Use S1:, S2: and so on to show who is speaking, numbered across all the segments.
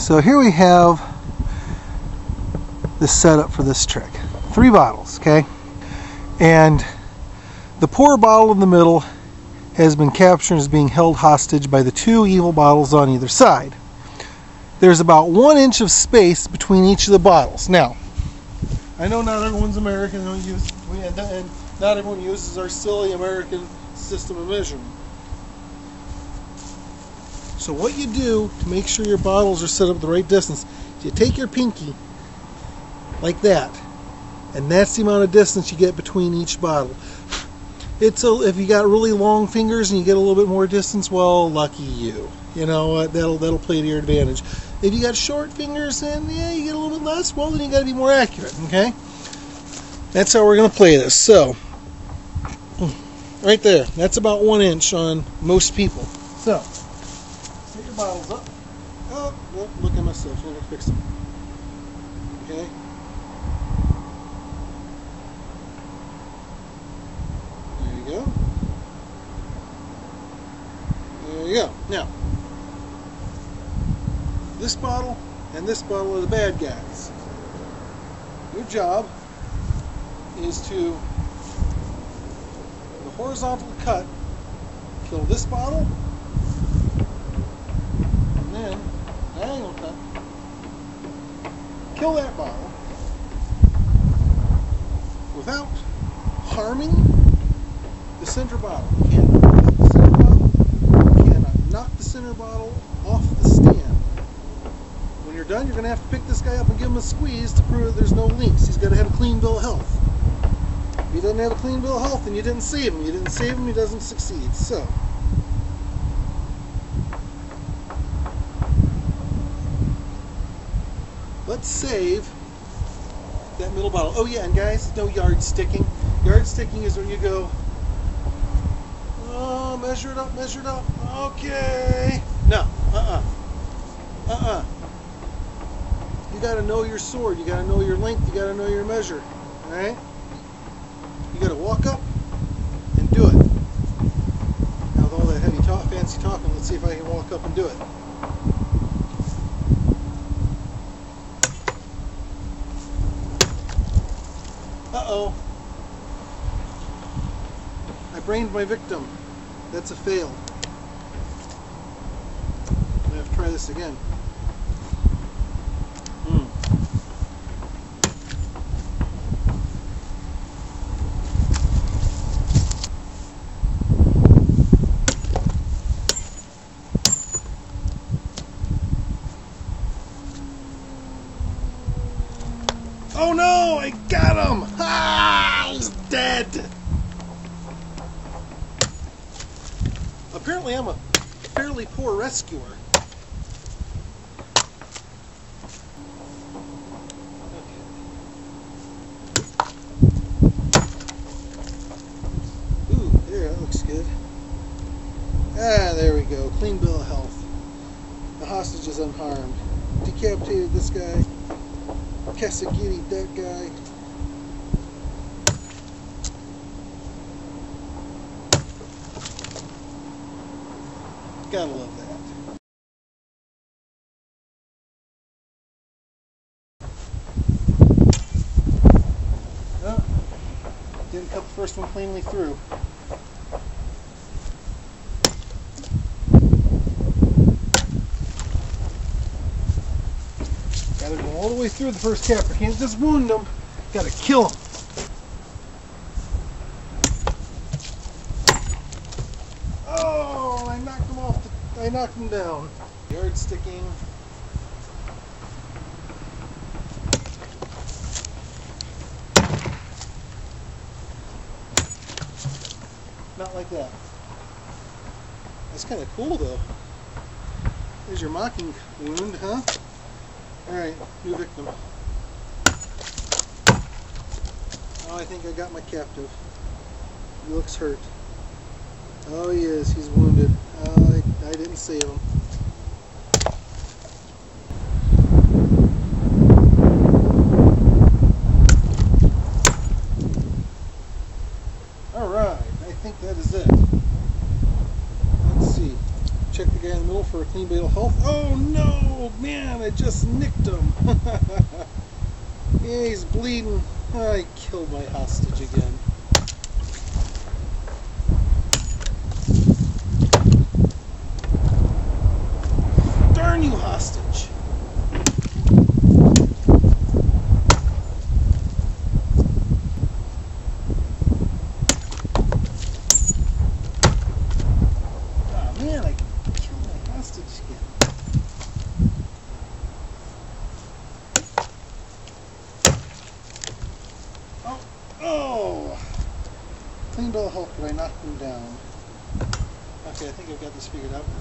S1: So here we have the setup for this trick. 3 bottles, okay? And the poor bottle in the middle has been captured as being held hostage by the 2 evil bottles on either side. There's about 1 inch of space between each of the bottles. Now, I know not everyone's American, and not everyone uses our silly American system of measurement. So what you do to make sure your bottles are set up the right distance is you take your pinky like that, and that's the amount of distance you get between each bottle. If you got really long fingers and you get a little bit more distance, well, lucky you. You know, that'll play to your advantage. If you got short fingers and yeah, you get a little bit less, well, then you got to be more accurate. Okay, that's how we're going to play this. So, right there, that's about 1 inch on most people. So, set your bottles up. Oh, well, look at myself. Let me fix them. Okay. There you go. There you go. Now, this bottle and this bottle are the bad guys. Your job is to the horizontal cut, kill this bottle, and then diagonal cut, kill that bottle without harming the center bottle. You can't knock the center bottle. You cannot knock the center bottle off the stand. When you're done, you're going to have to pick this guy up and give him a squeeze to prove that there's no leaks. He's got to have a clean bill of health. If he doesn't have a clean bill of health, then you didn't save him. You didn't save him, he doesn't succeed. So, let's save that middle bottle. Oh yeah, and guys, no yard sticking. Yard sticking is when you go, oh, measure it up, measure it up. Okay. No, You got to know your sword. You got to know your length. You got to know your measure. All right. You got to walk up and do it. Now, with all that heavy fancy talking, let's see if I can walk up and do it. Uh-oh. I brained my victim. That's a fail. I'm going to have to try this again. Oh no! I got him! Ah! He's dead! Apparently I'm a fairly poor rescuer. Ooh, there, that looks good. Ah, there we go. Clean bill of health. The hostage is unharmed. Decapitated this guy. Kasagiri, that guy. Gotta love that. Oh, didn't cut the first one cleanly through. Gotta go all the way through the first capper. Can't just wound them. Gotta kill them. Oh, I knocked him off. I knocked him down. Yard sticking. Not like that. That's kind of cool, though. There's your mocking wound, huh? Alright, new victim. Oh, I think I got my captive. He looks hurt. Oh, he is. He's wounded. I didn't save him. Alright, I think that is it. Let's see. Check the guy in the middle for a clean bill of health. Oh no! Man, I just nicked him. Yeah, he's bleeding. I killed my hostage again. Darn you, hostage. Oh man, I killed my hostage again. Oh! Cleaned all hope, but I knocked him down. Okay, I think I've got this figured out now.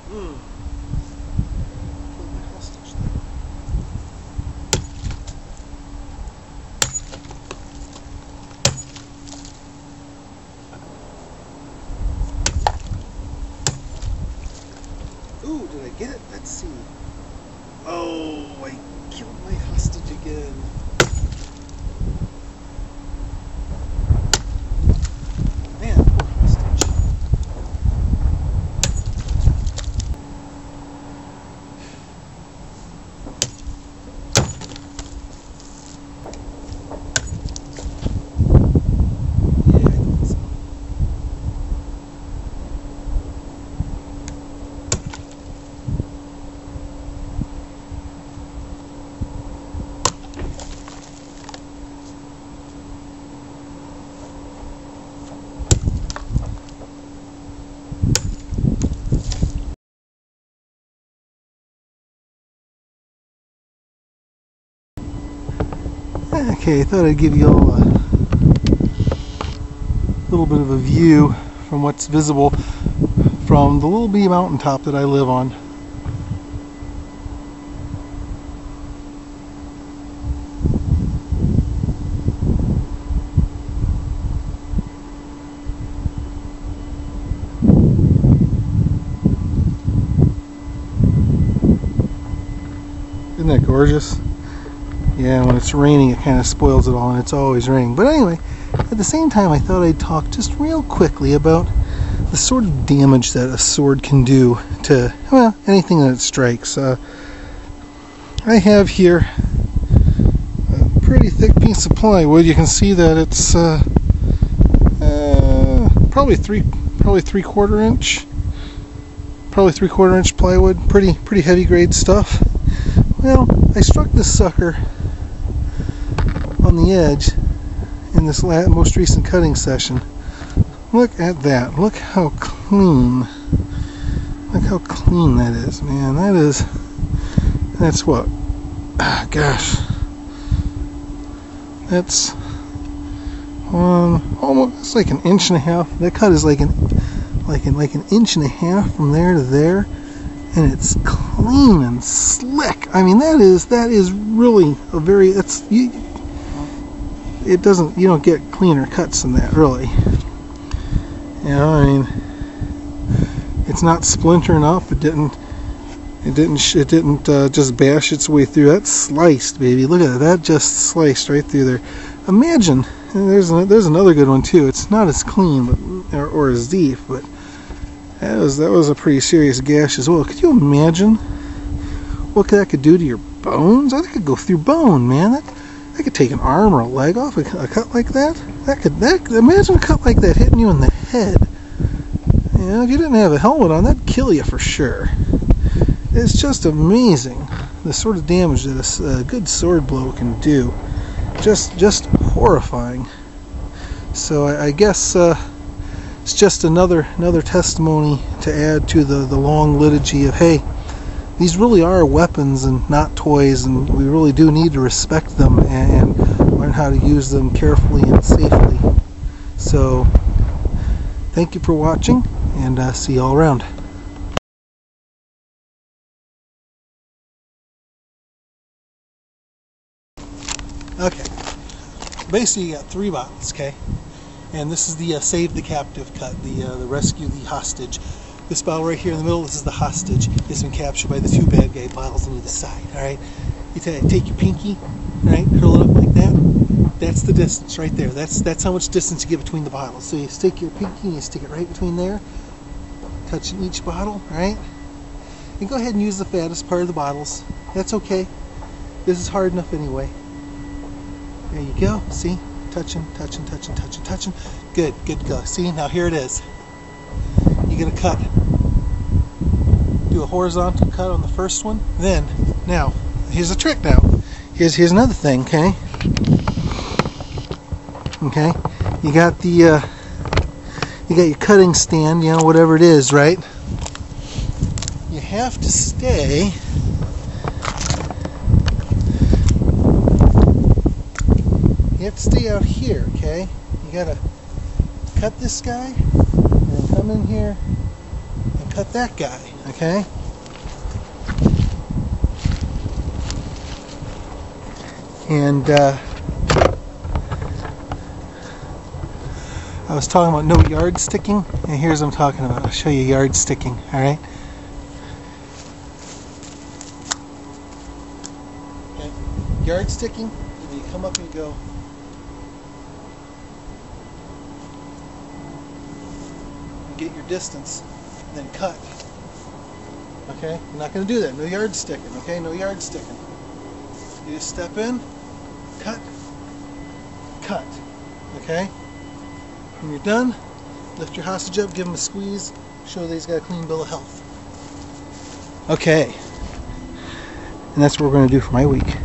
S1: Killed my hostage there. Ooh, did I get it? Let's see. Oh, I killed my hostage again. Man, poor hostage. Yeah, I think so. Okay, I thought I'd give you all a little bit of a view from what's visible from the little bitty mountaintop that I live on. Isn't that gorgeous? Yeah, when it's raining it kind of spoils it all, and it's always raining. But anyway, at the same time I thought I'd talk just real quickly about the sort of damage that a sword can do to, well, anything that it strikes. I have here a pretty thick piece of plywood. You can see that it's probably three-quarter inch plywood. Pretty heavy grade stuff. Well, I struck this sucker on the edge in this most recent cutting session. Look at that. Look how clean. Look how clean that is, man. That's what? Gosh. That's almost like an inch and a half. That cut is like an inch and a half from there to there. And it's clean and slick. I mean, that is really a very, you don't get cleaner cuts than that, really. You know, I mean, it's not splintering up. It didn't just bash its way through. That's sliced, baby. Look at that. That just sliced right through there. Imagine, and there's another good one too. It's not as clean, but or as deep, but that was a pretty serious gash as well. Could you imagine what that could do to your bones? That could go through bone, man. That could take an arm or a leg off. A cut like that. Imagine a cut like that hitting you in the head. You know, if you didn't have a helmet on, that'd kill you for sure. It's just amazing the sort of damage that a good sword blow can do. Just horrifying. So I guess. It's just another testimony to add to the long liturgy of, hey, these really are weapons and not toys, and we really do need to respect them and learn how to use them carefully and safely. So, thank you for watching, and see you all around. Okay, basically you got 3 bottles, okay? And this is the Save the Captive cut, the Rescue the Hostage. This bottle right here in the middle, this is the hostage. It's been captured by the 2 bad guy bottles on either side, alright? You take your pinky, right, curl it up like that. That's the distance right there. That's how much distance you get between the bottles. So you stick your pinky and you stick it right between there. touching each bottle, right? And go ahead and use the fattest part of the bottles. That's okay. This is hard enough anyway. There you go. See? Touching, touching, touching, touching, touching. Good, good go. See? Now here it is. You're going to cut. Do a horizontal cut on the first one. Then, now, here's a trick now. Here's another thing, okay? Okay? You got the, you got your cutting stand, you know, whatever it is, right? You have to stay out here, okay? You gotta cut this guy and then come in here and cut that guy, okay? And I was talking about no yard sticking, and here's what I'm talking about. I'll show you yard sticking, alright? Okay. Yard sticking, you come up and you go. Get your distance, and then cut. Okay? You're not going to do that. No yard sticking, okay? No yard sticking. You just step in, cut, cut. Okay? When you're done, lift your hostage up, give him a squeeze, show that he's got a clean bill of health. Okay. And that's what we're going to do for my week.